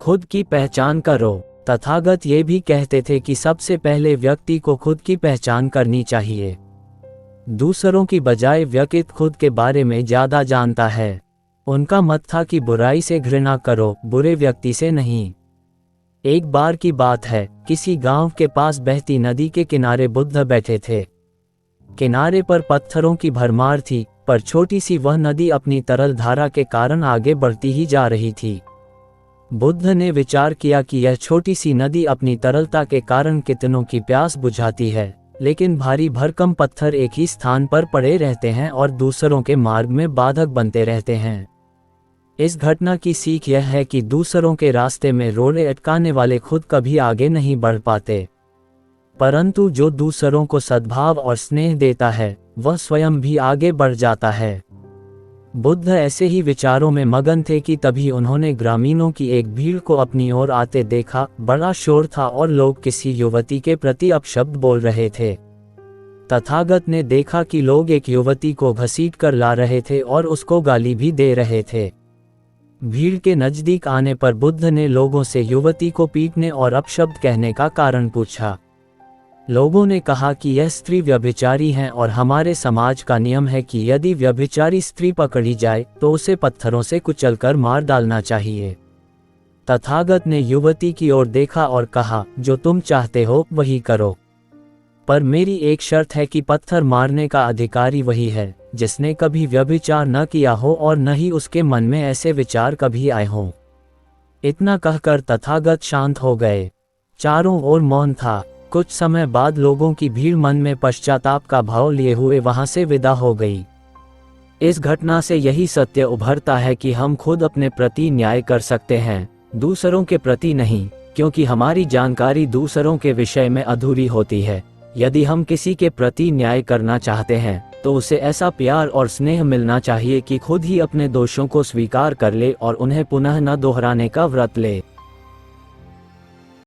खुद की पहचान करो। तथागत ये भी कहते थे कि सबसे पहले व्यक्ति को खुद की पहचान करनी चाहिए। दूसरों की बजाय व्यक्ति खुद के बारे में ज़्यादा जानता है। उनका मत था कि बुराई से घृणा करो, बुरे व्यक्ति से नहीं। एक बार की बात है, किसी गांव के पास बहती नदी के किनारे बुद्ध बैठे थे। किनारे पर पत्थरों की भरमार थी, पर छोटी सी वह नदी अपनी तरल धारा के कारण आगे बढ़ती ही जा रही थी। बुद्ध ने विचार किया कि यह छोटी सी नदी अपनी तरलता के कारण कितनों की प्यास बुझाती है, लेकिन भारी भरकम पत्थर एक ही स्थान पर पड़े रहते हैं और दूसरों के मार्ग में बाधक बनते रहते हैं। इस घटना की सीख यह है कि दूसरों के रास्ते में रोड़े अटकाने वाले खुद कभी आगे नहीं बढ़ पाते, परंतु जो दूसरों को सद्भाव और स्नेह देता है वह स्वयं भी आगे बढ़ जाता है। बुद्ध ऐसे ही विचारों में मगन थे कि तभी उन्होंने ग्रामीणों की एक भीड़ को अपनी ओर आते देखा। बड़ा शोर था और लोग किसी युवती के प्रति अपशब्द बोल रहे थे। तथागत ने देखा कि लोग एक युवती को घसीट कर ला रहे थे और उसको गाली भी दे रहे थे। भीड़ के नजदीक आने पर बुद्ध ने लोगों से युवती को पीटने और अपशब्द कहने का कारण पूछा। लोगों ने कहा कि यह स्त्री व्यभिचारी है और हमारे समाज का नियम है कि यदि व्यभिचारी स्त्री पकड़ी जाए तो उसे पत्थरों से कुचलकर मार डालना चाहिए। तथागत ने युवती की ओर देखा और कहा, जो तुम चाहते हो वही करो, पर मेरी एक शर्त है कि पत्थर मारने का अधिकारी वही है जिसने कभी व्यभिचार न किया हो और न ही उसके मन में ऐसे विचार कभी आए हों। इतना कहकर तथागत शांत हो गए। चारों ओर मौन था। कुछ समय बाद लोगों की भीड़ मन में पश्चाताप का भाव लिए हुए वहां से विदा हो गई। इस घटना से यही सत्य उभरता है कि हम खुद अपने प्रति न्याय कर सकते हैं, दूसरों के प्रति नहीं, क्योंकि हमारी जानकारी दूसरों के विषय में अधूरी होती है। यदि हम किसी के प्रति न्याय करना चाहते हैं तो उसे ऐसा प्यार और स्नेह मिलना चाहिए कि खुद ही अपने दोषों को स्वीकार कर ले और उन्हें पुनः न दोहराने का व्रत ले।